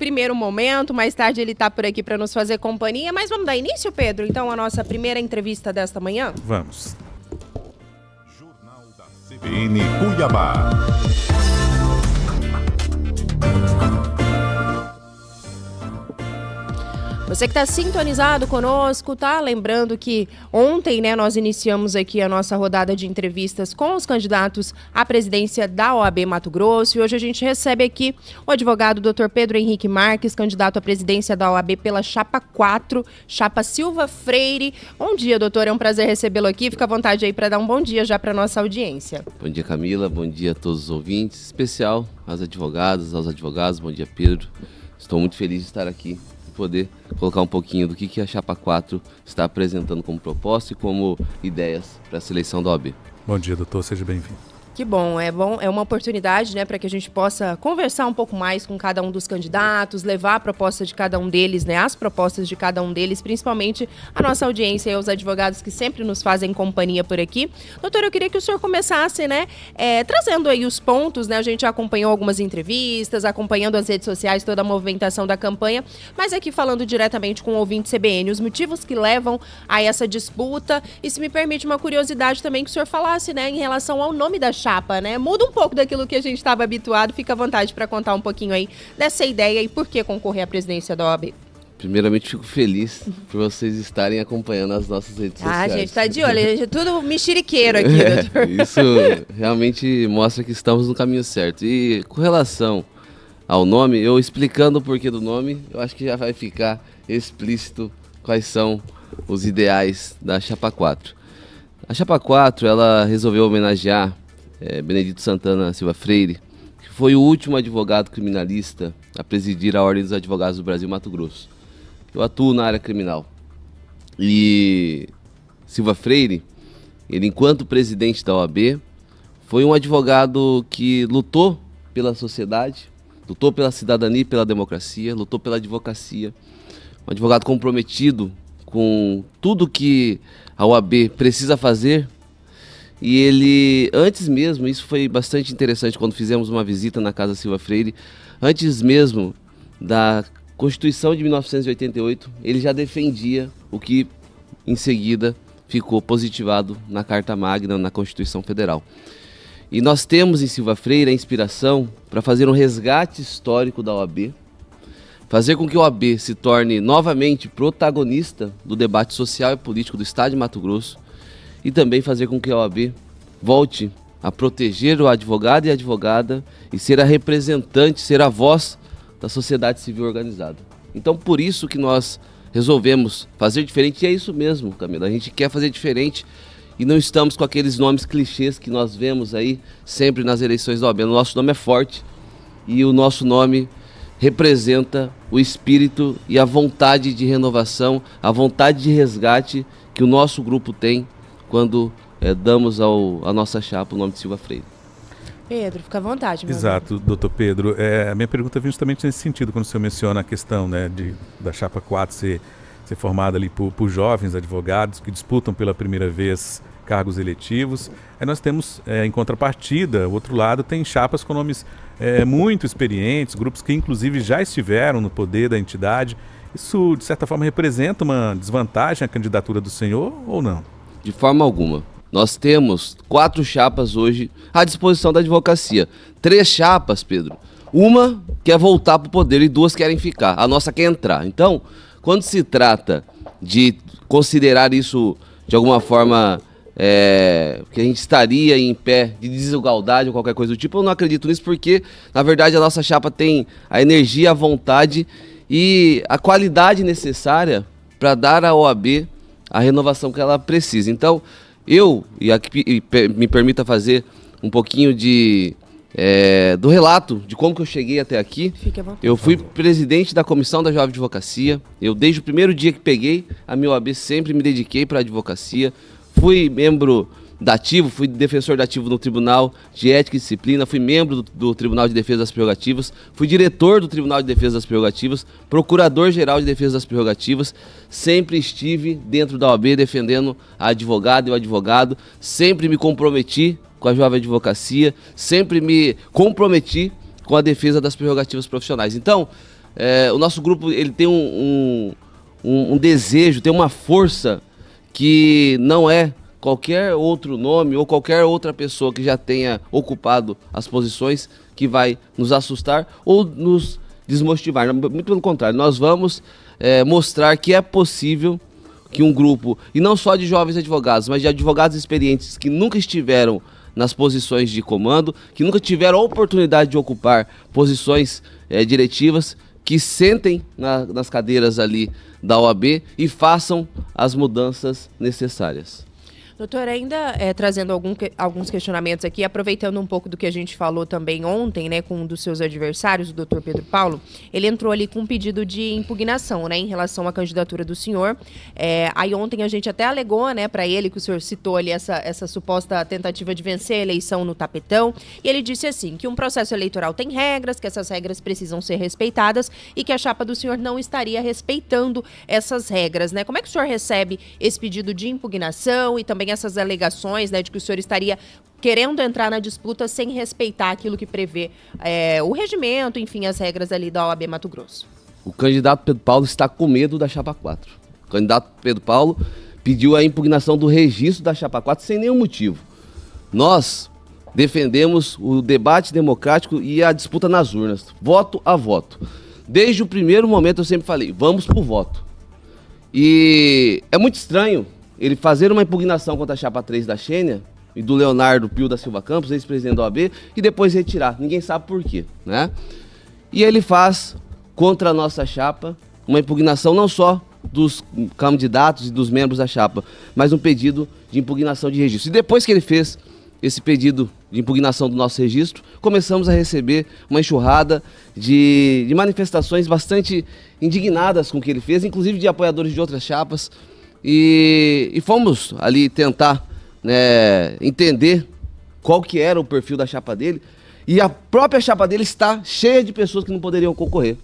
primeiro momento, mais tarde ele está por aqui para nos fazer companhia, mas vamos dar início, Pedro, então, a nossa primeira entrevista desta manhã? Vamos. Jornal da CBN Cuiabá. Você que está sintonizado conosco, tá? Lembrando que ontem, né, nós iniciamos aqui a nossa rodada de entrevistas com os candidatos à presidência da OAB Mato Grosso e hoje a gente recebe aqui o advogado Dr. Pedro Henrique Marques, candidato à presidência da OAB pela Chapa 4, Chapa Silva Freire. Bom dia, doutor, é um prazer recebê-lo aqui. Fica à vontade aí para dar um bom dia já para nossa audiência. Bom dia, Camila. Bom dia a todos os ouvintes, em especial às advogadas, aos advogados. Bom dia, Pedro. Estou muito feliz de estar aqui, poder colocar um pouquinho do que a Chapa 4 está apresentando como proposta e como ideias para a seleção da OAB. Bom dia, doutor. Seja bem-vindo. Que bom, é uma oportunidade, né, para que a gente possa conversar um pouco mais com cada um dos candidatos, levar a proposta de cada um deles, né, as propostas de cada um deles, principalmente a nossa audiência e os advogados que sempre nos fazem companhia por aqui. Doutor, eu queria que o senhor começasse, né, trazendo aí os pontos, né, a gente já acompanhou algumas entrevistas, acompanhando as redes sociais, toda a movimentação da campanha, mas aqui falando diretamente com o ouvinte CBN, os motivos que levam a essa disputa, e se me permite uma curiosidade também que o senhor falasse, né, em relação ao nome da chapa, né? Muda um pouco daquilo que a gente estava habituado. Fica à vontade para contar um pouquinho aí dessa ideia e por que concorrer à presidência da OAB. Primeiramente, fico feliz por vocês estarem acompanhando as nossas redes sociais. A gente tá de olho, a gente é tudo mexeriqueiro aqui, doutor. Isso realmente mostra que estamos no caminho certo. E com relação ao nome, eu explicando o porquê do nome, eu acho que já vai ficar explícito quais são os ideais da Chapa 4. A Chapa 4, ela resolveu homenagear Benedito Santana Silva Freire, que foi o último advogado criminalista a presidir a Ordem dos Advogados do Brasil Mato Grosso. Eu atuo na área criminal. E Silva Freire, ele enquanto presidente da OAB, foi um advogado que lutou pela sociedade, lutou pela cidadania e pela democracia, lutou pela advocacia. Um advogado comprometido com tudo que a OAB precisa fazer. E ele, antes mesmo, isso foi bastante interessante quando fizemos uma visita na Casa Silva Freire, antes mesmo da Constituição de 1988, ele já defendia o que em seguida ficou positivado na Carta Magna, na Constituição Federal. E nós temos em Silva Freire a inspiração para fazer um resgate histórico da OAB, fazer com que a OAB se torne novamente protagonista do debate social e político do Estado de Mato Grosso, e também fazer com que a OAB volte a proteger o advogado e a advogada e ser a representante, ser a voz da sociedade civil organizada. Então, por isso que nós resolvemos fazer diferente, e é isso mesmo, Camila, a gente quer fazer diferente e não estamos com aqueles nomes clichês que nós vemos aí sempre nas eleições da OAB. O nosso nome é forte e o nosso nome representa o espírito e a vontade de renovação, a vontade de resgate que o nosso grupo tem quando damos à nossa chapa o nome de Silva Freire. Pedro, fica à vontade, meu Exato, doutor Pedro. A minha pergunta vem justamente nesse sentido, quando o senhor menciona a questão, né, da Chapa 4 ser formada ali por jovens advogados que disputam pela primeira vez cargos eletivos. Aí nós temos, em contrapartida, o outro lado tem chapas com nomes muito experientes, grupos que inclusive já estiveram no poder da entidade. Isso, de certa forma, representa uma desvantagem à candidatura do senhor ou não? De forma alguma. Nós temos 4 chapas hoje à disposição da advocacia. 3 chapas, Pedro. Uma quer voltar para o poder e 2 querem ficar. A nossa quer entrar. Então, quando se trata de considerar isso de alguma forma que a gente estaria em pé de desigualdade ou qualquer coisa do tipo, eu não acredito nisso porque, na verdade, a nossa chapa tem a energia, a vontade e a qualidade necessária para dar à OAB a renovação que ela precisa. Então, me permita fazer um pouquinho do relato de como que eu cheguei até aqui. Fique à vontade. Eu fui presidente da Comissão da Jovem Advocacia. Eu, desde o primeiro dia que peguei a minha OAB, sempre me dediquei para a advocacia. Fui membro da Ativo, fui defensor da Ativo no Tribunal de Ética e Disciplina, fui membro do Tribunal de Defesa das Prerrogativas, fui diretor do Tribunal de Defesa das Prerrogativas, procurador-geral de Defesa das Prerrogativas, sempre estive dentro da OAB defendendo a advogada e o advogado, sempre me comprometi com a Jovem Advocacia, sempre me comprometi com a defesa das prerrogativas profissionais. Então, o nosso grupo ele tem um desejo, tem uma força que não é qualquer outro nome ou qualquer outra pessoa que já tenha ocupado as posições que vai nos assustar ou nos desmotivar. Muito pelo contrário, nós vamos mostrar que é possível que um grupo, e não só de jovens advogados, mas de advogados experientes que nunca estiveram nas posições de comando, que nunca tiveram a oportunidade de ocupar posições diretivas, que sentem nas cadeiras ali da OAB e façam as mudanças necessárias. Doutor, ainda trazendo alguns questionamentos aqui, aproveitando um pouco do que a gente falou também ontem, né, com um dos seus adversários, o doutor Pedro Paulo, ele entrou ali com um pedido de impugnação, né, em relação à candidatura do senhor. Aí ontem a gente até alegou, né, para ele, que o senhor citou ali essa suposta tentativa de vencer a eleição no tapetão, e ele disse assim, que um processo eleitoral tem regras, que essas regras precisam ser respeitadas e que a chapa do senhor não estaria respeitando essas regras, né? Como é que o senhor recebe esse pedido de impugnação e também essas alegações, né, de que o senhor estaria querendo entrar na disputa sem respeitar aquilo que prevê o regimento, enfim, as regras ali da OAB Mato Grosso? O candidato Pedro Paulo está com medo da chapa 4. O candidato Pedro Paulo pediu a impugnação do registro da chapa 4 sem nenhum motivo. Nós defendemos o debate democrático e a disputa nas urnas, voto a voto. Desde o primeiro momento eu sempre falei, vamos pro voto. E é muito estranho ele fazer uma impugnação contra a chapa 3 da Xênia e do Leonardo Pio da Silva Campos, ex-presidente da OAB, e depois retirar. Ninguém sabe por quê, né? E ele faz contra a nossa chapa uma impugnação não só dos candidatos e dos membros da chapa, mas um pedido de impugnação de registro. E depois que ele fez esse pedido de impugnação do nosso registro, começamos a receber uma enxurrada de manifestações bastante indignadas com o que ele fez, inclusive de apoiadores de outras chapas, e fomos ali tentar, né, entender qual que era o perfil da chapa dele, e a própria chapa dele está cheia de pessoas que não poderiam concorrer.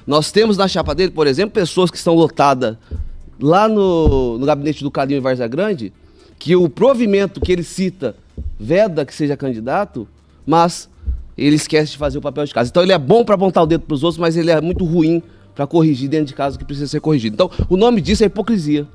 Nós temos na chapa dele, por exemplo, pessoas que estão lotadas lá no gabinete do Cadinho em Várzea Grande, que o provimento que ele cita veda que seja candidato, mas ele esquece de fazer o papel de casa. Então ele é bom para apontar o dedo para os outros, mas ele é muito ruim para corrigir dentro de casa o que precisa ser corrigido. Então o nome disso é hipocrisia.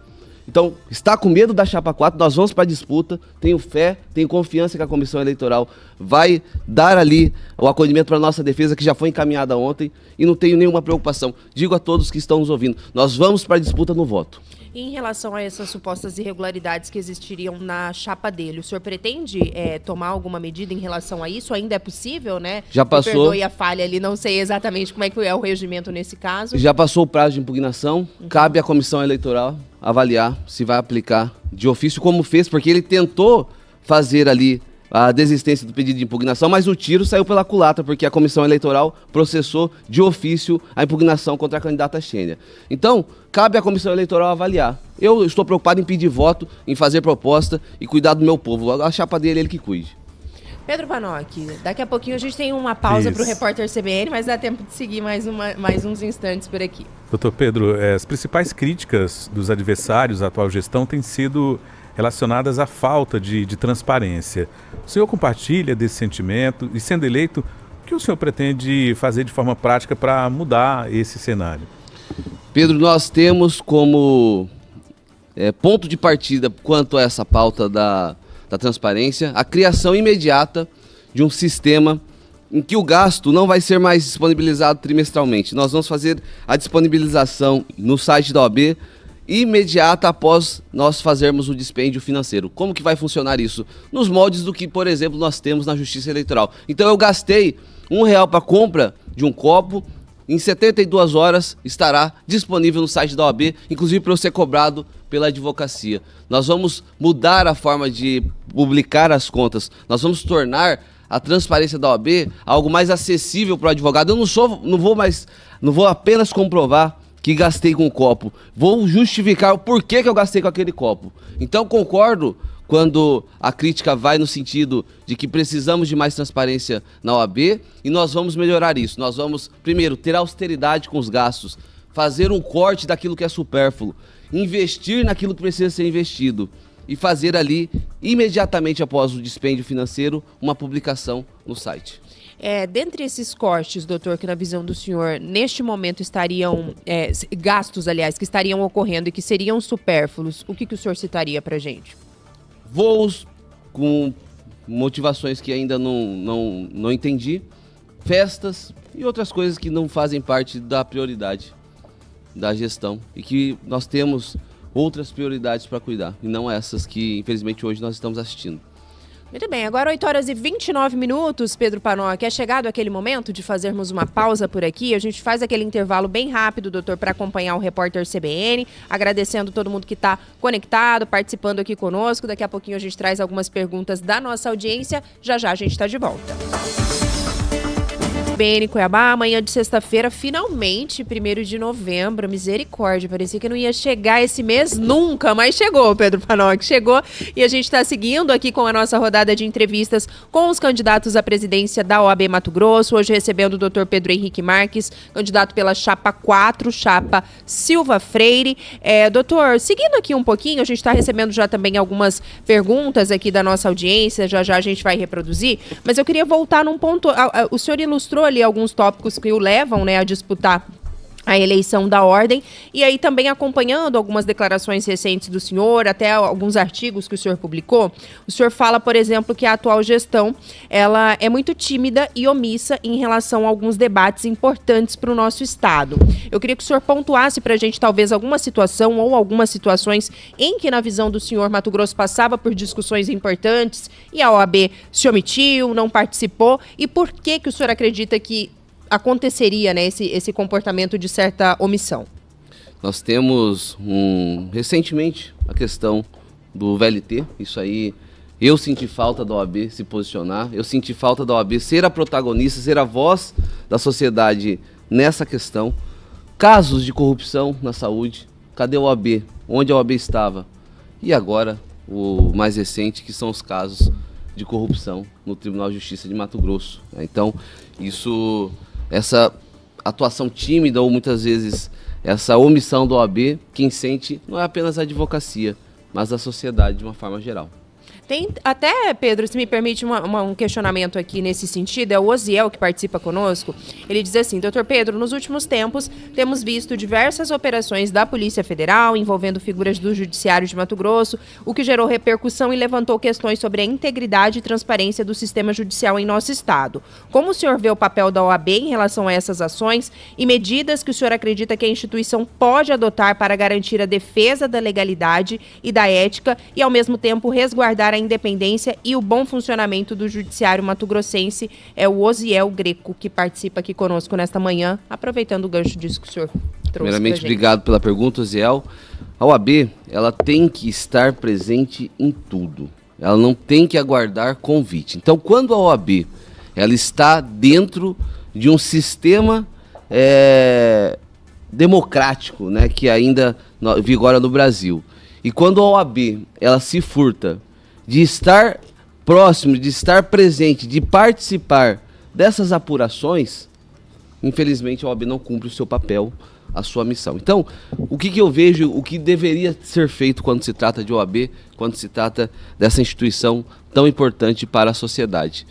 Então, está com medo da chapa 4, nós vamos para a disputa, tenho fé, tenho confiança que a comissão eleitoral vai dar ali o acolhimento para a nossa defesa, que já foi encaminhada ontem, e não tenho nenhuma preocupação. Digo a todos que estão nos ouvindo, nós vamos para a disputa no voto. E em relação a essas supostas irregularidades que existiriam na chapa dele, o senhor pretende tomar alguma medida em relação a isso? Ainda é possível, né? Já passou. Me perdoe a falha ali, não sei exatamente como é que é o regimento nesse caso. Já passou o prazo de impugnação, cabe à comissão eleitoral avaliar se vai aplicar de ofício como fez, porque ele tentou fazer ali a desistência do pedido de impugnação, mas o tiro saiu pela culatra, porque a comissão eleitoral processou de ofício a impugnação contra a candidata Xênia. Então, cabe à comissão eleitoral avaliar. Eu estou preocupado em pedir voto, em fazer proposta e cuidar do meu povo. A chapa dele é ele que cuide. Pedro Panock, daqui a pouquinho a gente tem uma pausa para o repórter CBN, mas dá tempo de seguir mais uns instantes por aqui. Doutor Pedro, as principais críticas dos adversários à atual gestão têm sido relacionadas à falta de transparência. O senhor compartilha desse sentimento e, sendo eleito, o que o senhor pretende fazer de forma prática para mudar esse cenário? Pedro, nós temos como ponto de partida quanto a essa pauta da transparência a criação imediata de um sistema em que o gasto não vai ser mais disponibilizado trimestralmente. Nós vamos fazer a disponibilização no site da OAB imediata após nós fazermos o dispêndio financeiro. Como que vai funcionar isso? Nos moldes do que, por exemplo, nós temos na Justiça Eleitoral. Então eu gastei R$1 para compra de um copo, em 72 horas estará disponível no site da OAB, inclusive para eu ser cobrado pela advocacia. Nós vamos mudar a forma de publicar as contas, nós vamos tornar a transparência da OAB algo mais acessível para o advogado. Eu não vou apenas comprovar que gastei com o copo, vou justificar o porquê que eu gastei com aquele copo. Então concordo quando a crítica vai no sentido de que precisamos de mais transparência na OAB e nós vamos melhorar isso. Nós vamos, primeiro, ter austeridade com os gastos, fazer um corte daquilo que é supérfluo, investir naquilo que precisa ser investido e fazer ali, imediatamente após o dispêndio financeiro, uma publicação no site. Dentre esses cortes, doutor, que na visão do senhor, neste momento estariam, gastos, aliás, que estariam ocorrendo e que seriam supérfluos, o que o senhor citaria pra gente? Voos com motivações que ainda não entendi, festas e outras coisas que não fazem parte da prioridade da gestão e que nós temos outras prioridades para cuidar e não essas que infelizmente hoje nós estamos assistindo. Muito bem, agora 8 horas e 29 minutos, Pedro Panoc. É chegado aquele momento de fazermos uma pausa por aqui. A gente faz aquele intervalo bem rápido, doutor, para acompanhar o repórter CBN. Agradecendo todo mundo que está conectado, participando aqui conosco. Daqui a pouquinho a gente traz algumas perguntas da nossa audiência. Já já a gente está de volta. CBN Cuiabá, amanhã de sexta-feira, finalmente, 1º de novembro, misericórdia, parecia que não ia chegar esse mês nunca, mas chegou, Pedro Panoc, chegou, e a gente está seguindo aqui com a nossa rodada de entrevistas com os candidatos à presidência da OAB Mato Grosso, hoje recebendo o doutor Pedro Henrique Marques, candidato pela chapa 4, chapa Silva Freire. Doutor, seguindo aqui um pouquinho, a gente está recebendo já também algumas perguntas aqui da nossa audiência, já já a gente vai reproduzir, mas eu queria voltar num ponto, o senhor ilustrou ali alguns tópicos que o levam, né, a disputar a eleição da ordem, e aí também acompanhando algumas declarações recentes do senhor, até alguns artigos que o senhor publicou, o senhor fala, por exemplo, que a atual gestão, ela é muito tímida e omissa em relação a alguns debates importantes para o nosso estado. Eu queria que o senhor pontuasse para a gente, talvez, alguma situação ou algumas situações em que, na visão do senhor, Mato Grosso passava por discussões importantes e a OAB se omitiu, não participou, e por que o senhor acredita que aconteceria, né, esse comportamento de certa omissão? Nós temos recentemente a questão do VLT, isso aí eu senti falta da OAB se posicionar, eu senti falta da OAB ser a protagonista, ser a voz da sociedade nessa questão. Casos de corrupção na saúde, cadê a OAB? Onde a OAB estava? E agora, o mais recente, que são os casos de corrupção no Tribunal de Justiça de Mato Grosso. Então, essa atuação tímida ou muitas vezes essa omissão da OAB, quem sente não é apenas a advocacia, mas a sociedade de uma forma geral. Tem até, Pedro, se me permite um questionamento aqui nesse sentido, é o Osiel que participa conosco. Ele diz assim: doutor Pedro, nos últimos tempos temos visto diversas operações da Polícia Federal envolvendo figuras do Judiciário de Mato Grosso, o que gerou repercussão e levantou questões sobre a integridade e transparência do sistema judicial em nosso estado. Como o senhor vê o papel da OAB em relação a essas ações e medidas que o senhor acredita que a instituição pode adotar para garantir a defesa da legalidade e da ética e, ao mesmo tempo, resguardar a independência e o bom funcionamento do judiciário mato-grossense? É o Osiel Greco que participa aqui conosco nesta manhã, aproveitando o gancho disso que o senhor trouxe. Primeiramente, obrigado pela pergunta, Osiel. A OAB, ela tem que estar presente em tudo. Ela não tem que aguardar convite. Então, quando a OAB ela está dentro de um sistema democrático, né, que ainda vigora no Brasil, e quando a OAB ela se furta de estar próximo, de estar presente, de participar dessas apurações, infelizmente a OAB não cumpre o seu papel, a sua missão. Então, o que eu vejo, o que deveria ser feito quando se trata de OAB, quando se trata dessa instituição tão importante para a sociedade?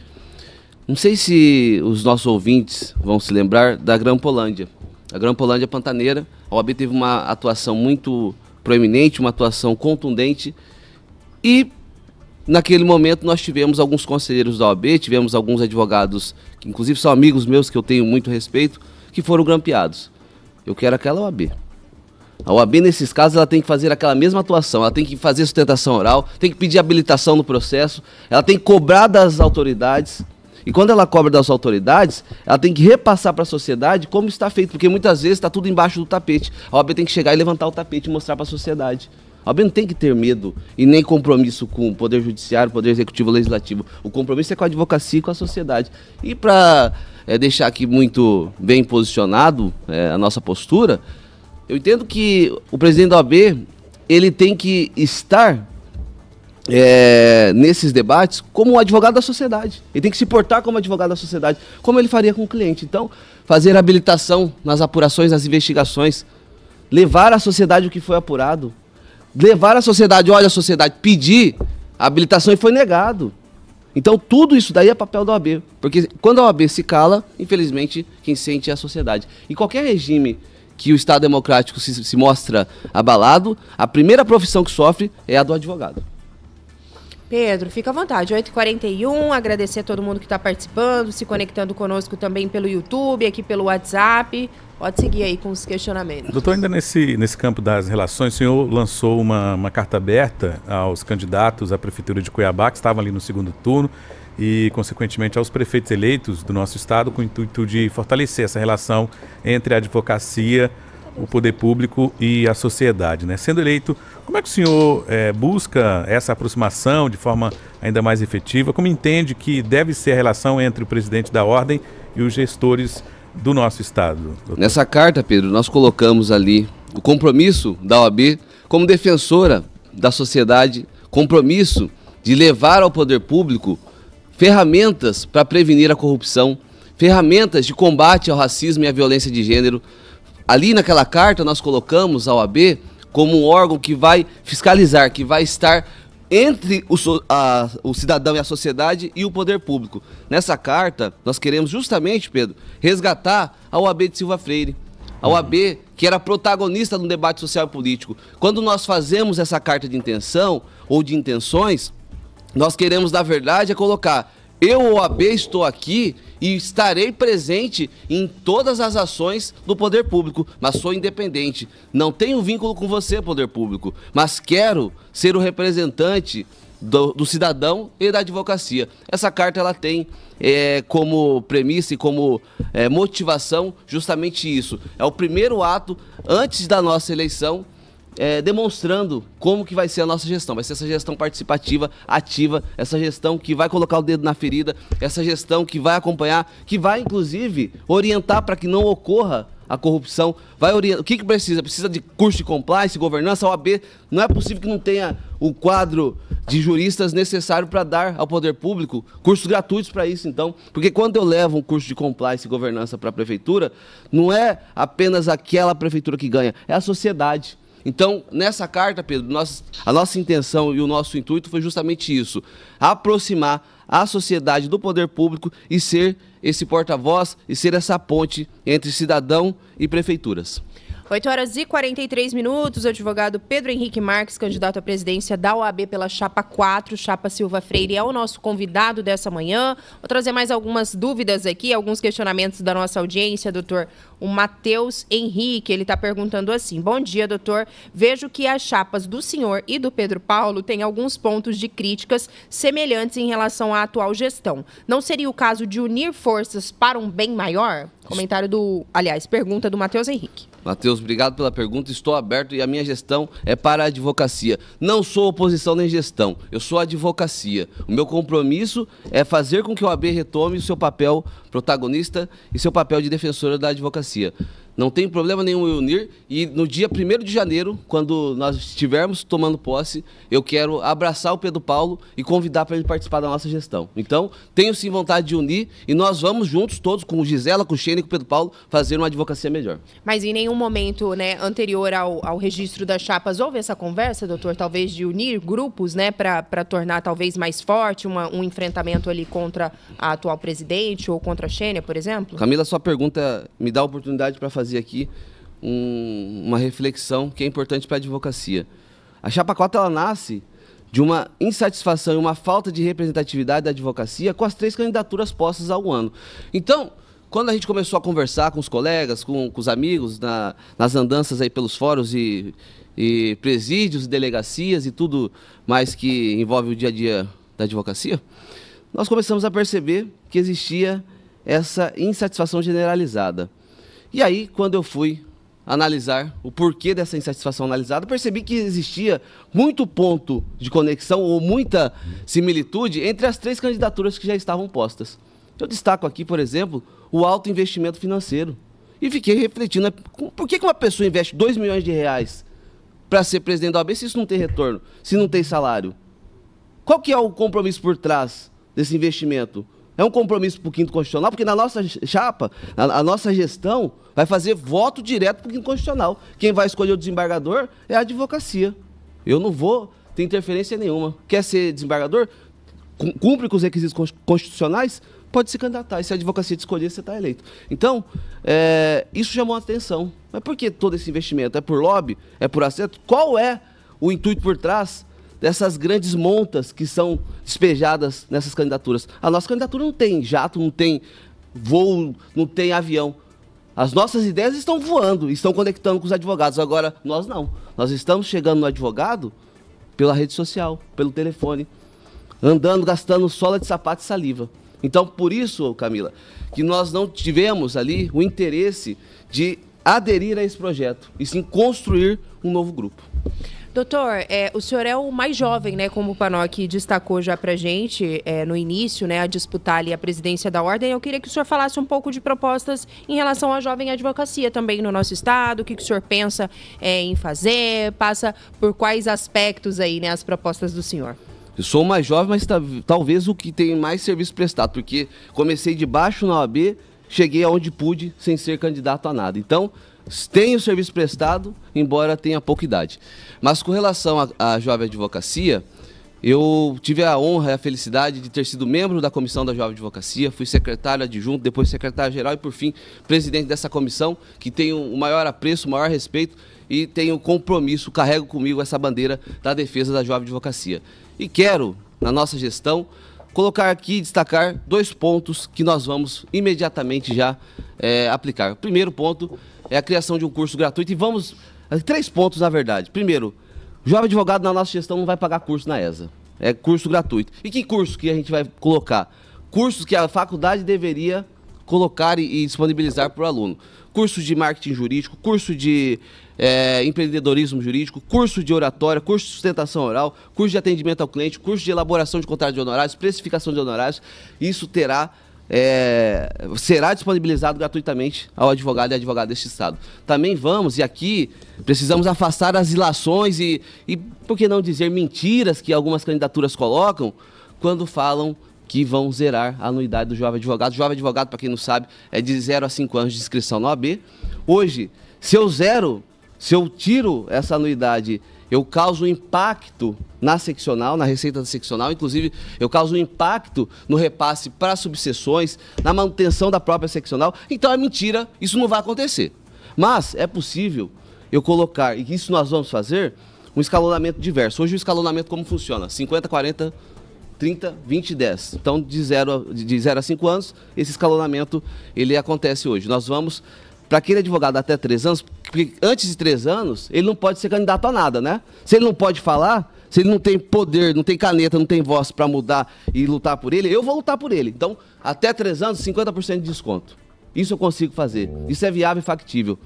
Não sei se os nossos ouvintes vão se lembrar da Grampolândia. A Grampolândia Pantaneira, a OAB teve uma atuação muito proeminente, uma atuação contundente, e naquele momento nós tivemos alguns conselheiros da OAB, tivemos alguns advogados, que inclusive são amigos meus que eu tenho muito respeito, que foram grampeados. Eu quero aquela OAB. A OAB, nesses casos, ela tem que fazer aquela mesma atuação, ela tem que fazer sustentação oral, tem que pedir habilitação no processo, ela tem que cobrar das autoridades, e quando ela cobra das autoridades, ela tem que repassar para a sociedade como está feito, porque muitas vezes está tudo embaixo do tapete. A OAB tem que chegar e levantar o tapete e mostrar para a sociedade. A OAB não tem que ter medo e nem compromisso com o Poder Judiciário, Poder Executivo, Legislativo. O compromisso é com a advocacia e com a sociedade. E para deixar aqui muito bem posicionado a nossa postura, eu entendo que o presidente da OAB ele tem que estar nesses debates como um advogado da sociedade. Ele tem que se portar como advogado da sociedade, como ele faria com o cliente. Então, fazer habilitação nas apurações, nas investigações, levar à sociedade o que foi apurado, levar à sociedade, olha a sociedade, pedir a habilitação e foi negado. Então tudo isso daí é papel da OAB, porque quando a OAB se cala, infelizmente, quem sente é a sociedade. Em qualquer regime que o Estado democrático se mostra abalado, a primeira profissão que sofre é a do advogado. Pedro, fica à vontade, 8h41, agradecer a todo mundo que está participando, se conectando conosco também pelo YouTube, aqui pelo WhatsApp. Pode seguir aí com os questionamentos. Doutor, ainda nesse campo das relações, o senhor lançou uma carta aberta aos candidatos à Prefeitura de Cuiabá, que estavam ali no segundo turno, e, consequentemente, aos prefeitos eleitos do nosso estado, com o intuito de fortalecer essa relação entre a advocacia, o poder público e a sociedade, né? Sendo eleito, como é que o senhor busca essa aproximação de forma ainda mais efetiva? Como entende que deve ser a relação entre o presidente da ordem e os gestores do nosso estado? Doutor? Nessa carta, Pedro, nós colocamos ali o compromisso da OAB como defensora da sociedade, compromisso de levar ao poder público ferramentas para prevenir a corrupção, ferramentas de combate ao racismo e à violência de gênero. Ali naquela carta nós colocamos a OAB como um órgão que vai fiscalizar, que vai estar entre o cidadão e a sociedade e o poder público. Nessa carta nós queremos justamente, Pedro, resgatar a OAB de Silva Freire. A OAB que era protagonista no debate social e político. Quando nós fazemos essa carta de intenção ou de intenções, nós queremos, na verdade, colocar: eu, OAB, estou aqui e estarei presente em todas as ações do poder público, mas sou independente. Não tenho vínculo com você, poder público, mas quero ser o representante do cidadão e da advocacia. Essa carta ela tem como premissa e como motivação justamente isso. É o primeiro ato antes da nossa eleição, demonstrando como que vai ser a nossa gestão. Vai ser essa gestão participativa, ativa, essa gestão que vai colocar o dedo na ferida, essa gestão que vai acompanhar, que vai inclusive orientar para que não ocorra a corrupção. Vai orientar. O que precisa? Precisa de curso de compliance, governança. A OAB não é possível que não tenha o quadro de juristas necessário para dar ao poder público cursos gratuitos para isso, então. Porque quando eu levo um curso de compliance e governança para a prefeitura, não é apenas aquela prefeitura que ganha, é a sociedade. Então, nessa carta, Pedro, a nossa intenção e o nosso intuito foi justamente isso: aproximar a sociedade do poder público e ser esse porta-voz e ser essa ponte entre cidadão e prefeituras. 8h43, o advogado Pedro Henrique Marques, candidato à presidência da OAB pela Chapa 4, Chapa Silva Freire, é o nosso convidado dessa manhã. Vou trazer mais algumas dúvidas aqui, alguns questionamentos da nossa audiência, doutor. O Matheus Henrique, ele está perguntando assim: bom dia, doutor. Vejo que as chapas do senhor e do Pedro Paulo têm alguns pontos de críticas semelhantes em relação à atual gestão. Não seria o caso de unir forças para um bem maior? Pergunta do Matheus Henrique. Matheus, obrigado pela pergunta. Estou aberto e a minha gestão é para a advocacia. Não sou oposição nem gestão, eu sou advocacia. O meu compromisso é fazer com que o OAB retome o seu papel protagonista e seu papel de defensora da advocacia. Não tem problema nenhum em unir, e no dia 1º de janeiro, quando nós estivermos tomando posse, eu quero abraçar o Pedro Paulo e convidar para ele participar da nossa gestão. Então, tenho sim vontade de unir e nós vamos juntos, todos, com o Gisela, com o Xene e com o Pedro Paulo, fazer uma advocacia melhor. Mas em nenhum momento, né, anterior ao registro das chapas, houve essa conversa, doutor, talvez de unir grupos, né, para tornar talvez mais forte um enfrentamento ali contra a atual presidente ou contra a Xênia, por exemplo? Camila, sua pergunta me dá a oportunidade para fazer aqui uma reflexão que é importante para a advocacia. A Chapa 4 ela nasce de uma insatisfação e uma falta de representatividade da advocacia com as 3 candidaturas postas ao ano. Então, quando a gente começou a conversar com os colegas, com os amigos, nas andanças aí pelos fóruns e presídios, delegacias e tudo mais que envolve o dia a dia da advocacia, nós começamos a perceber que existia essa insatisfação generalizada. E aí, quando eu fui analisar o porquê dessa insatisfação analisada, percebi que existia muito ponto de conexão ou muita similitude entre as 3 candidaturas que já estavam postas. Eu destaco aqui, por exemplo, o alto investimento financeiro. E fiquei refletindo, por que uma pessoa investe R$2 milhões para ser presidente da OAB se isso não tem retorno, se não tem salário? Qual que é o compromisso por trás desse investimento? É um compromisso para o quinto constitucional, porque na nossa chapa, a nossa gestão vai fazer voto direto para o quinto constitucional. Quem vai escolher o desembargador é a advocacia. Eu não vou ter interferência nenhuma. Quer ser desembargador? cumpre com os requisitos constitucionais, pode se candidatar. E se a advocacia te escolher, você está eleito. Então, isso chamou a atenção. Mas por que todo esse investimento? É por lobby? É por assédio? Qual é o intuito por trás dessas grandes montas que são despejadas nessas candidaturas? A nossa candidatura não tem jato, não tem voo, não tem avião. As nossas ideias estão voando, estão conectando com os advogados. Agora, nós não. Nós estamos chegando no advogado pela rede social, pelo telefone, andando, gastando sola de sapato e saliva. Então, por isso, Camila, que nós não tivemos ali o interesse de aderir a esse projeto, e sim construir um novo grupo. Doutor, o senhor é o mais jovem, né, como o Panoc destacou já pra gente no início, né, a disputar ali a presidência da ordem. Eu queria que o senhor falasse um pouco de propostas em relação à jovem advocacia também no nosso estado, o que o senhor pensa em fazer, passa por quais aspectos aí, né, as propostas do senhor. Eu sou o mais jovem, mas talvez o que tem mais serviço prestado, porque comecei de baixo na OAB, cheguei aonde pude sem ser candidato a nada. Então, tenho serviço prestado, embora tenha pouca idade. Mas com relação à jovem advocacia, eu tive a honra e a felicidade de ter sido membro da comissão da jovem advocacia, fui secretário adjunto, depois secretário-geral e, por fim, presidente dessa comissão, que tenho o maior apreço, o maior respeito e tenho compromisso, carrego comigo essa bandeira da defesa da jovem advocacia. E quero, na nossa gestão, colocar aqui e destacar 2 pontos que nós vamos imediatamente já aplicar. O primeiro ponto é a criação de um curso gratuito e vamos... 3 pontos, na verdade. Primeiro, jovem advogado na nossa gestão não vai pagar curso na ESA. É curso gratuito. E que curso que a gente vai colocar? Cursos que a faculdade deveria colocar e disponibilizar para o aluno. Curso de marketing jurídico, curso de empreendedorismo jurídico, curso de oratória, curso de sustentação oral, curso de atendimento ao cliente, curso de elaboração de contrato de honorários, precificação de honorários. Isso será disponibilizado gratuitamente ao advogado e advogada deste estado. Também vamos, e aqui precisamos afastar as ilações e por que não dizer mentiras que algumas candidaturas colocam quando falam que vão zerar a anuidade do jovem advogado. Jovem advogado, para quem não sabe, é de 0 a 5 anos de inscrição na OAB. Hoje, se eu tiro essa anuidade, eu causo um impacto na seccional, na receita da seccional, inclusive eu causo um impacto no repasse para subseções, na manutenção da própria seccional. Então é mentira, isso não vai acontecer. Mas é possível eu colocar, e isso nós vamos fazer, um escalonamento diverso. Hoje o escalonamento como funciona? 50, 40, 30, 20 e 10. Então de 0 a 5 anos, esse escalonamento ele acontece hoje. Nós vamos... Para aquele advogado até 3 anos, porque antes de 3 anos, ele não pode ser candidato a nada, né? Se ele não pode falar, se ele não tem poder, não tem caneta, não tem voz para mudar e lutar por ele, eu vou lutar por ele. Então, até 3 anos, 50% de desconto. Isso eu consigo fazer. Isso é viável e factível.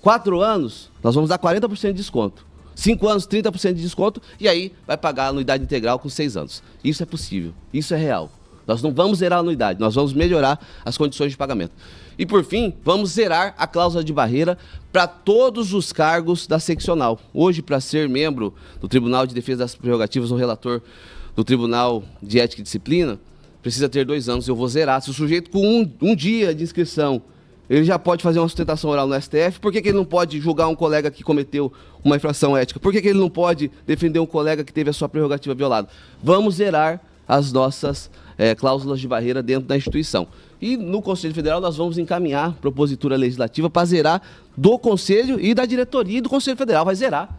4 anos, nós vamos dar 40% de desconto. 5 anos, 30% de desconto, e aí vai pagar a anuidade integral com 6 anos. Isso é possível, isso é real. Nós não vamos zerar a anuidade, nós vamos melhorar as condições de pagamento. E, por fim, vamos zerar a cláusula de barreira para todos os cargos da seccional. Hoje, para ser membro do Tribunal de Defesa das Prerrogativas, ou relator do Tribunal de Ética e Disciplina, precisa ter 2 anos. Eu vou zerar. Se o sujeito com um dia de inscrição, ele já pode fazer uma sustentação oral no STF, por que ele não pode julgar um colega que cometeu uma infração ética? Por que ele não pode defender um colega que teve a sua prerrogativa violada? Vamos zerar as nossas cláusulas de barreira dentro da instituição. E no Conselho Federal nós vamos encaminhar propositura legislativa para zerar do Conselho e da diretoria e do Conselho Federal. Vai zerar.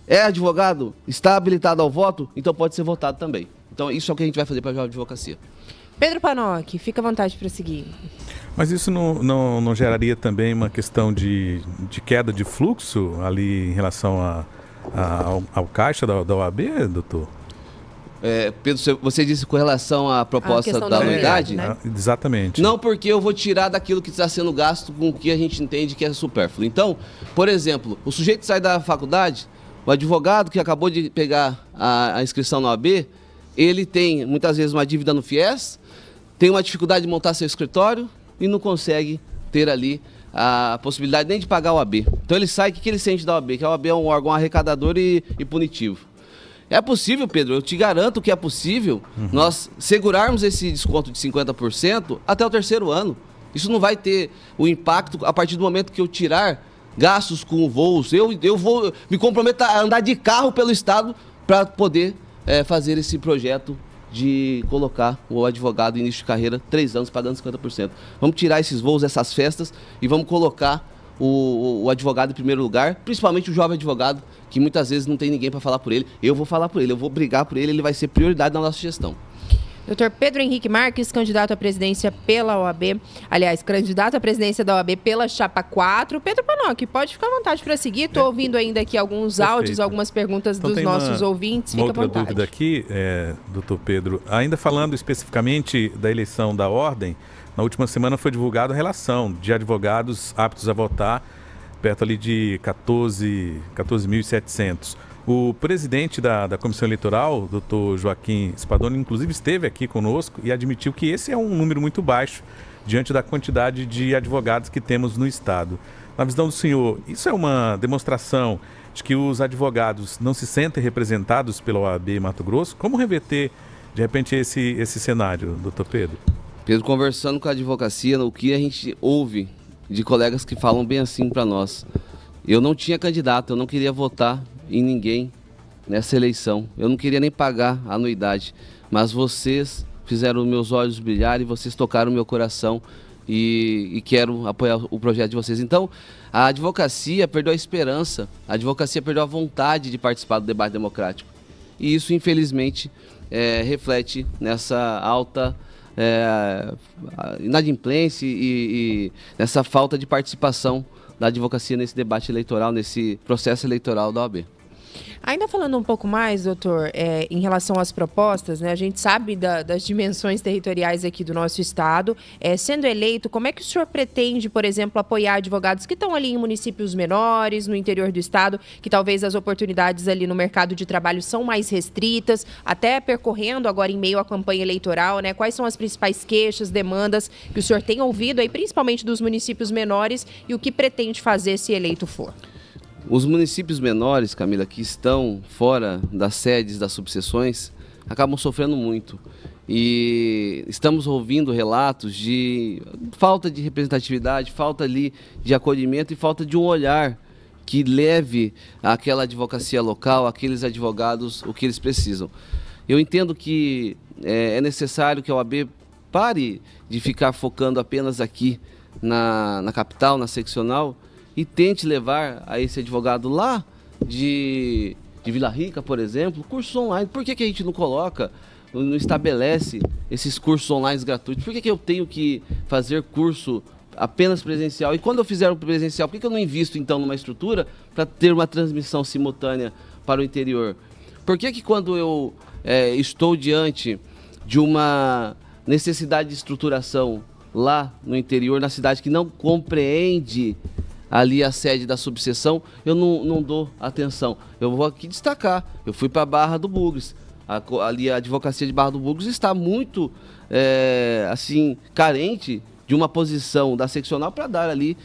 É advogado? Está habilitado ao voto? Então pode ser votado também. Então isso é o que a gente vai fazer para a jovem advocacia. Pedro Panoc, fica à vontade para seguir. Mas isso não geraria também uma questão de queda de fluxo ali em relação ao caixa da OAB, doutor? Pedro, você disse com relação à proposta da anuidade? Né? Exatamente. Não, porque eu vou tirar daquilo que está sendo gasto com o que a gente entende que é supérfluo. Então, por exemplo, o sujeito sai da faculdade, o advogado que acabou de pegar a inscrição na OAB, ele tem muitas vezes uma dívida no FIES, tem uma dificuldade de montar seu escritório e não consegue ter ali a possibilidade nem de pagar a OAB. Então ele sai, o que ele sente da OAB? Que a OAB é um órgão arrecadador e punitivo. É possível, Pedro, eu te garanto que é possível nós segurarmos esse desconto de 50% até o 3º ano. Isso não vai ter o impacto a partir do momento que eu tirar gastos com voos. Eu vou me comprometer a andar de carro pelo estado para poder fazer esse projeto de colocar o advogado em início de carreira 3 anos pagando 50%. Vamos tirar esses voos, essas festas e vamos colocar o advogado em primeiro lugar, principalmente o jovem advogado, que muitas vezes não tem ninguém para falar por ele. Eu vou falar por ele, eu vou brigar por ele, ele vai ser prioridade na nossa gestão. Dr. Pedro Henrique Marques, candidato à presidência pela OAB, aliás, candidato à presidência da OAB pela Chapa 4. Pedro Panoc, pode ficar à vontade para seguir. Estou ouvindo ainda aqui alguns áudios, algumas perguntas então, dos nossos ouvintes. Fica à vontade. Outra dúvida aqui, doutor Pedro, ainda falando especificamente da eleição da ordem, na última semana foi divulgada a relação de advogados aptos a votar, perto ali de 14.700. O presidente da Comissão Eleitoral, doutor Joaquim Spadoni, inclusive esteve aqui conosco e admitiu que esse é um número muito baixo diante da quantidade de advogados que temos no Estado. Na visão do senhor, isso é uma demonstração de que os advogados não se sentem representados pela OAB Mato Grosso? Como reverter, de repente, esse cenário, doutor Pedro? Pedro, conversando com a advocacia, o que a gente ouve de colegas que falam bem assim para nós. Eu não tinha candidato, eu não queria votar em ninguém nessa eleição. Eu não queria nem pagar a anuidade, mas vocês fizeram meus olhos brilhar e vocês tocaram meu coração e quero apoiar o projeto de vocês. Então, a advocacia perdeu a esperança, a advocacia perdeu a vontade de participar do debate democrático. E isso, infelizmente, reflete nessa alta inadimplência e nessa falta de participação da advocacia nesse debate eleitoral, nesse processo eleitoral da OAB. Ainda falando um pouco mais, doutor, em relação às propostas, né, a gente sabe das dimensões territoriais aqui do nosso estado. Sendo eleito, como é que o senhor pretende, por exemplo, apoiar advogados que estão ali em municípios menores, no interior do estado, que talvez as oportunidades ali no mercado de trabalho são mais restritas, até percorrendo agora em meio à campanha eleitoral, né? Quais são as principais queixas, demandas que o senhor tem ouvido aí, principalmente dos municípios menores, e o que pretende fazer se eleito for? Os municípios menores, Camila, que estão fora das sedes das subseções, acabam sofrendo muito. E estamos ouvindo relatos de falta de representatividade, falta ali de acolhimento e falta de um olhar que leve àquela advocacia local, àqueles advogados, o que eles precisam. Eu entendo que é necessário que a OAB pare de ficar focando apenas aqui na capital, na seccional, e tente levar a esse advogado lá de Vila Rica, por exemplo, cursos online. Por que a gente não coloca, não estabelece esses cursos online gratuitos? Por que eu tenho que fazer curso apenas presencial? E quando eu fizer o presencial, por que eu não invisto então numa estrutura para ter uma transmissão simultânea para o interior? Por que quando eu estou diante de uma necessidade de estruturação lá no interior, na cidade que não compreende ali a sede da subseção, eu não dou atenção? Eu vou aqui destacar, eu fui para a Barra do Bugres, ali a advocacia de Barra do Bugres está muito, assim, carente de uma posição da seccional para dar ali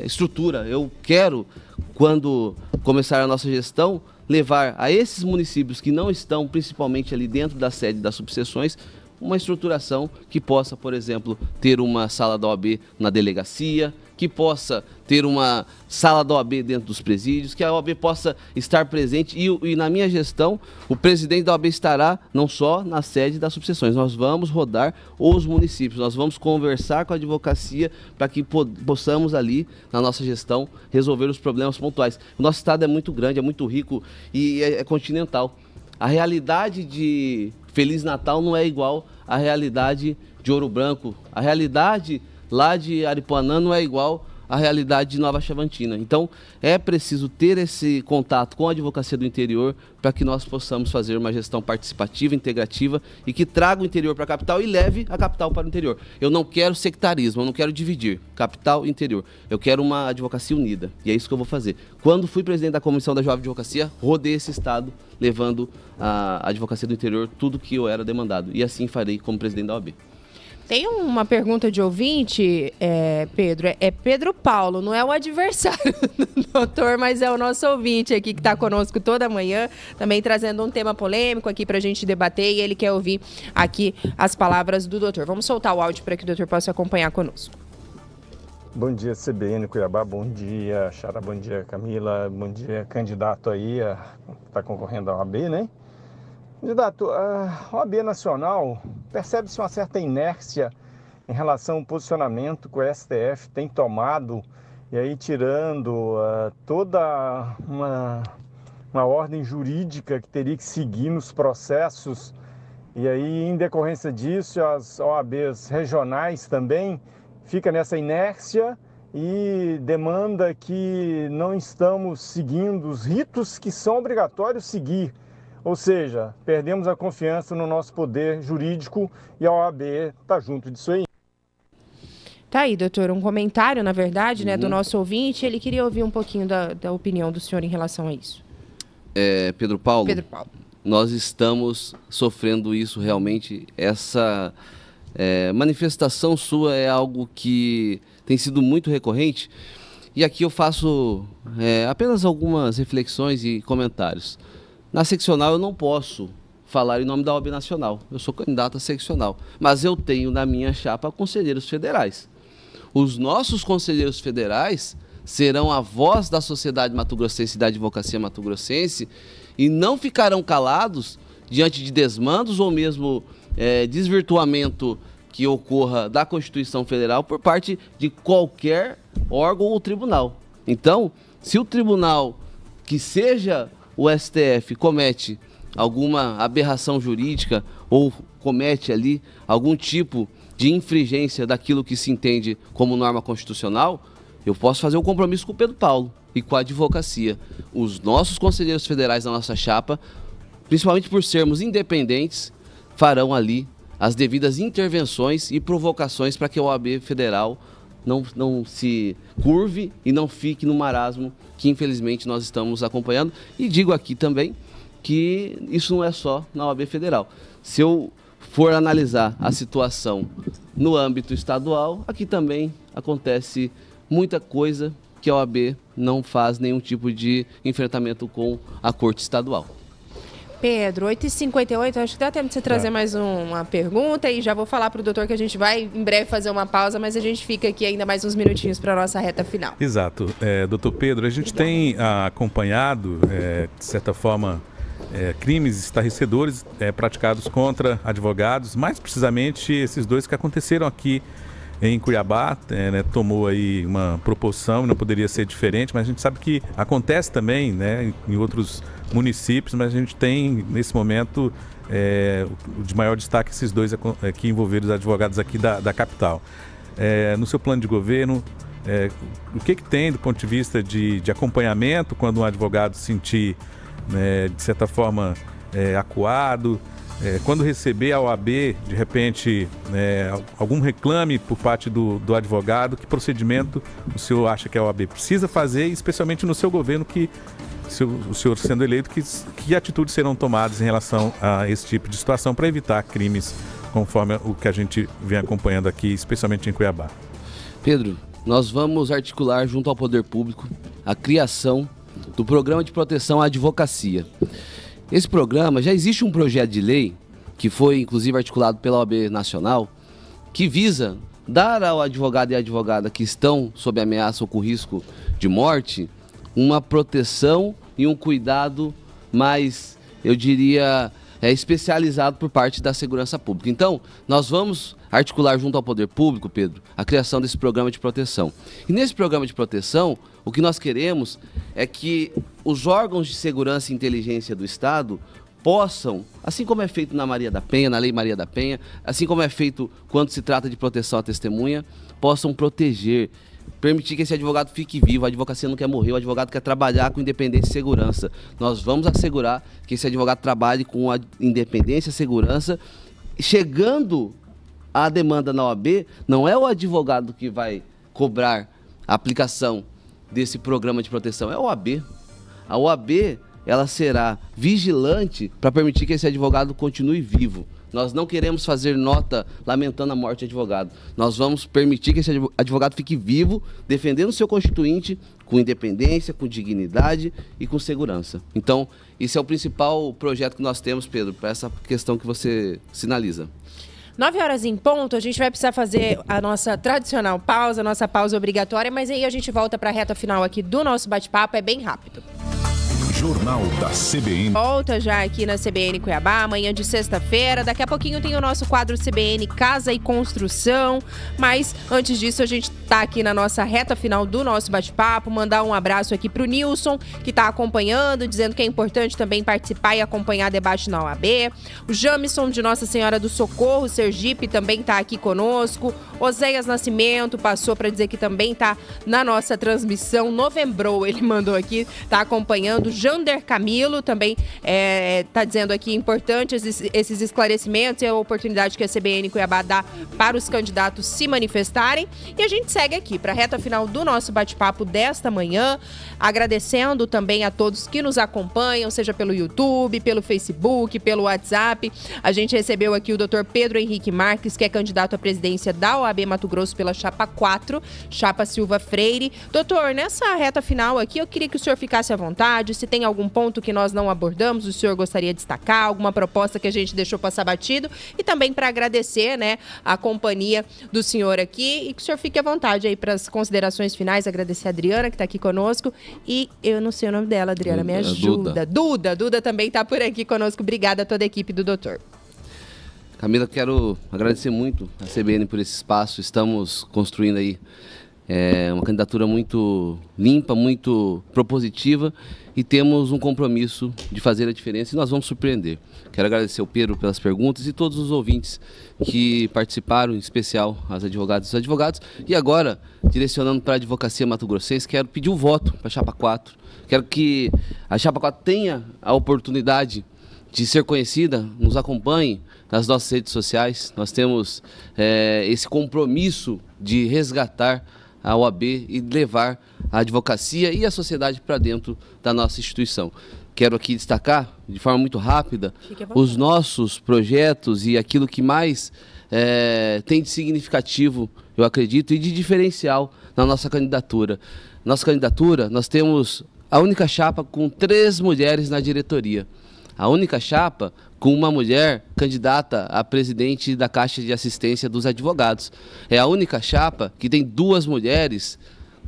estrutura. Eu quero, quando começar a nossa gestão, levar a esses municípios que não estão principalmente ali dentro da sede das subseções, uma estruturação que possa, por exemplo, ter uma sala da OAB na delegacia, que possa ter uma sala da OAB dentro dos presídios, que a OAB possa estar presente e na minha gestão o presidente da OAB estará não só na sede das subseções, nós vamos rodar os municípios, nós vamos conversar com a advocacia para que possamos ali, na nossa gestão, resolver os problemas pontuais. O nosso estado é muito grande, é muito rico e é continental. A realidade de Feliz Natal não é igual à realidade de Ouro Branco, a realidade lá de Aripuanã não é igual à realidade de Nova Chavantina. Então, é preciso ter esse contato com a advocacia do interior para que nós possamos fazer uma gestão participativa, integrativa e que traga o interior para a capital e leve a capital para o interior. Eu não quero sectarismo, eu não quero dividir capital e interior. Eu quero uma advocacia unida e é isso que eu vou fazer. Quando fui presidente da Comissão da Jovem Advocacia, rodei esse estado levando a advocacia do interior tudo que eu era demandado. E assim farei como presidente da OAB. Tem uma pergunta de ouvinte, Pedro. É Pedro Paulo, não é o adversário do doutor, mas é o nosso ouvinte aqui que está conosco toda manhã, também trazendo um tema polêmico aqui para a gente debater e ele quer ouvir aqui as palavras do doutor. Vamos soltar o áudio para que o doutor possa acompanhar conosco. Bom dia, CBN Cuiabá, bom dia, Xará, bom dia, Camila, bom dia, candidato aí, está concorrendo à OAB, né? Candidato, a OAB Nacional percebe-se uma certa inércia em relação ao posicionamento que o STF tem tomado, e aí tirando toda uma ordem jurídica que teria que seguir nos processos, e aí em decorrência disso as OABs regionais também ficam nessa inércia e demanda que não estamos seguindo os ritos que são obrigatórios seguir. Ou seja, perdemos a confiança no nosso poder jurídico e a OAB está junto disso aí. Tá aí, doutor, um comentário, na verdade, né, do nosso ouvinte. Ele queria ouvir um pouquinho da opinião do senhor em relação a isso. Pedro Paulo, Pedro Paulo, nós estamos sofrendo isso realmente. Essa manifestação sua é algo que tem sido muito recorrente. E aqui eu faço apenas algumas reflexões e comentários. Na seccional eu não posso falar em nome da OAB Nacional. Eu sou candidato a seccional. Mas eu tenho na minha chapa conselheiros federais. Os nossos conselheiros federais serão a voz da sociedade mato-grossense e da advocacia mato-grossense e não ficarão calados diante de desmandos ou mesmo desvirtuamento que ocorra da Constituição Federal por parte de qualquer órgão ou tribunal. Então, se o tribunal, que seja o STF, comete alguma aberração jurídica ou comete ali algum tipo de infringência daquilo que se entende como norma constitucional, eu posso fazer um compromisso com o Pedro Paulo e com a advocacia. Os nossos conselheiros federais da nossa chapa, principalmente por sermos independentes, farão ali as devidas intervenções e provocações para que a OAB Federal não se curve e não fique no marasmo que infelizmente nós estamos acompanhando. E digo aqui também que isso não é só na OAB Federal. Se eu for analisar a situação no âmbito estadual, aqui também acontece muita coisa que a OAB não faz nenhum tipo de enfrentamento com a Corte Estadual. Pedro, 8h58, acho que dá tempo de você trazer mais uma pergunta e já vou falar para o doutor que a gente vai em breve fazer uma pausa, mas a gente fica aqui ainda mais uns minutinhos para a nossa reta final. Exato. Doutor Pedro, a gente tem acompanhado, de certa forma, crimes estarrecedores praticados contra advogados, mais precisamente esses dois que aconteceram aqui em Cuiabá, tomou aí uma proporção, não poderia ser diferente, mas a gente sabe que acontece também, né, em outros municípios, mas a gente tem nesse momento de maior destaque esses dois aqui envolvidos, advogados aqui da capital. No seu plano de governo, o que tem do ponto de vista de acompanhamento quando um advogado se sentir, de certa forma, acuado, quando receber a OAB, de repente, algum reclame por parte do advogado, que procedimento o senhor acha que a OAB precisa fazer, especialmente no seu governo, que o senhor sendo eleito, que atitudes serão tomadas em relação a esse tipo de situação para evitar crimes, conforme o que a gente vem acompanhando aqui, especialmente em Cuiabá? Pedro, nós vamos articular junto ao Poder Público a criação do Programa de Proteção à Advocacia. Esse programa, já existe um projeto de lei, que foi inclusive articulado pela OAB Nacional, que visa dar ao advogado e à advogada que estão sob ameaça ou com risco de morte, uma proteção e um cuidado mais, eu diria, especializado por parte da segurança pública. Então, nós vamos articular junto ao Poder Público, Pedro, a criação desse programa de proteção. E nesse programa de proteção, o que nós queremos é que os órgãos de segurança e inteligência do Estado possam, assim como é feito na Maria da Penha, na Lei Maria da Penha, assim como é feito quando se trata de proteção à testemunha, possam proteger, permitir que esse advogado fique vivo. A advocacia não quer morrer, o advogado quer trabalhar com independência e segurança. Nós vamos assegurar que esse advogado trabalhe com a independência e segurança. Chegando a demanda na OAB, não é o advogado que vai cobrar a aplicação desse programa de proteção, é a OAB. A OAB, ela será vigilante para permitir que esse advogado continue vivo. Nós não queremos fazer nota lamentando a morte do advogado. Nós vamos permitir que esse advogado fique vivo, defendendo o seu constituinte com independência, com dignidade e com segurança. Então, esse é o principal projeto que nós temos, Pedro, para essa questão que você sinaliza. 9h em ponto, a gente vai precisar fazer a nossa tradicional pausa, a nossa pausa obrigatória, mas aí a gente volta para a reta final aqui do nosso bate-papo, é bem rápido. Jornal da CBN. Volta já aqui na CBN Cuiabá, amanhã de sexta-feira. Daqui a pouquinho tem o nosso quadro CBN Casa e Construção. Mas antes disso, a gente tá aqui na nossa reta final do nosso bate-papo. Mandar um abraço aqui pro Nilson, que tá acompanhando, dizendo que é importante também participar e acompanhar debate na OAB. O Jamison de Nossa Senhora do Socorro, Sergipe, também tá aqui conosco. Oséias Nascimento passou para dizer que também tá na nossa transmissão. Novembrou, ele mandou aqui, tá acompanhando. Jander Camilo também tá dizendo aqui importante esses esclarecimentos e a oportunidade que a CBN Cuiabá dá para os candidatos se manifestarem. E a gente segue aqui para a reta final do nosso bate-papo desta manhã, agradecendo também a todos que nos acompanham, seja pelo YouTube, pelo Facebook, pelo WhatsApp. A gente recebeu aqui o Dr. Pedro Henrique Marques, que é candidato à presidência da OAB Mato Grosso pela chapa 4, chapa Silva Freire. Doutor, nessa reta final aqui, eu queria que o senhor ficasse à vontade. Se tem algum ponto que nós não abordamos, o senhor gostaria de destacar, alguma proposta que a gente deixou passar batido, e também para agradecer, né, a companhia do senhor aqui, e que o senhor fique à vontade aí para as considerações finais, agradecer a Adriana, que está aqui conosco, e eu não sei o nome dela, Adriana, me ajuda. Duda também está por aqui conosco. Obrigada a toda a equipe do doutor. Camila, quero agradecer muito a CBN por esse espaço. Estamos construindo aí uma candidatura muito limpa, muito propositiva, e temos um compromisso de fazer a diferença e nós vamos surpreender. Quero agradecer ao Pedro pelas perguntas e todos os ouvintes que participaram, em especial as advogadas e os advogados. E agora, direcionando para a advocacia mato-grossense, quero pedir o voto para a chapa 4. Quero que a chapa 4 tenha a oportunidade de ser conhecida, nos acompanhe nas nossas redes sociais. Nós temos esse compromisso de resgatar a OAB e levar a advocacia e a sociedade para dentro da nossa instituição. Quero aqui destacar, de forma muito rápida, os nossos projetos e aquilo que mais tem de significativo, eu acredito, e de diferencial na nossa candidatura. Nossa candidatura, nós temos a única chapa com 3 mulheres na diretoria. A única chapa com uma mulher candidata a presidente da Caixa de Assistência dos Advogados. É a única chapa que tem 2 mulheres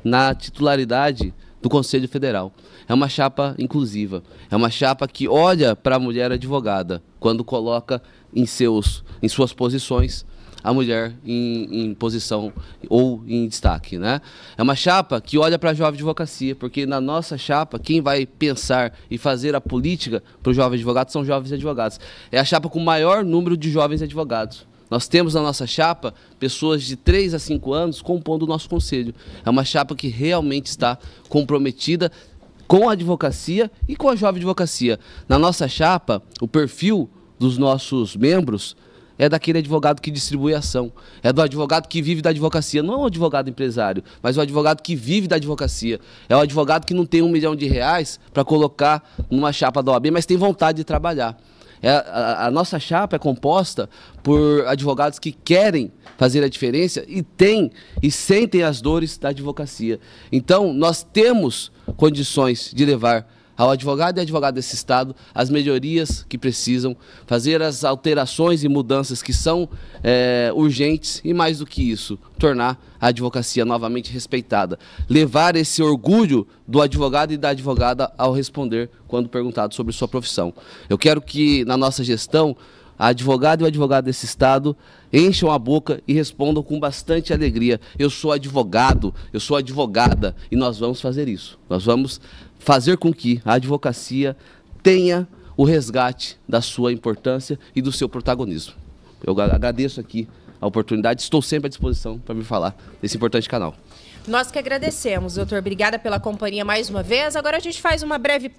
na titularidade do Conselho Federal. É uma chapa inclusiva, é uma chapa que olha para a mulher advogada quando coloca em suas posições a mulher em posição ou em destaque, né? É uma chapa que olha para a jovem advocacia, porque na nossa chapa, quem vai pensar e fazer a política para os jovens advogados são jovens advogados. É a chapa com o maior número de jovens advogados. Nós temos na nossa chapa pessoas de 3 a 5 anos compondo o nosso conselho. É uma chapa que realmente está comprometida com a advocacia e com a jovem advocacia. Na nossa chapa, o perfil dos nossos membros é daquele advogado que distribui ação, é do advogado que vive da advocacia, não é um advogado empresário, mas o advogado que vive da advocacia, é o advogado que não tem R$1 milhão para colocar numa chapa da OAB, mas tem vontade de trabalhar. A nossa chapa é composta por advogados que querem fazer a diferença e sentem as dores da advocacia. Então, nós temos condições de levar ao advogado e advogada desse Estado as melhorias que precisam, fazer as alterações e mudanças que são urgentes e, mais do que isso, tornar a advocacia novamente respeitada. Levar esse orgulho do advogado e da advogada ao responder quando perguntado sobre sua profissão. Eu quero que, na nossa gestão, a advogada e o advogado desse Estado encham a boca e respondam com bastante alegria: eu sou advogado, eu sou advogada, e nós vamos fazer isso. Nós vamos fazer com que a advocacia tenha o resgate da sua importância e do seu protagonismo. Eu agradeço aqui a oportunidade, estou sempre à disposição para me falar desse importante canal. Nós que agradecemos, doutor. Obrigada pela companhia mais uma vez. Agora a gente faz uma breve pausa.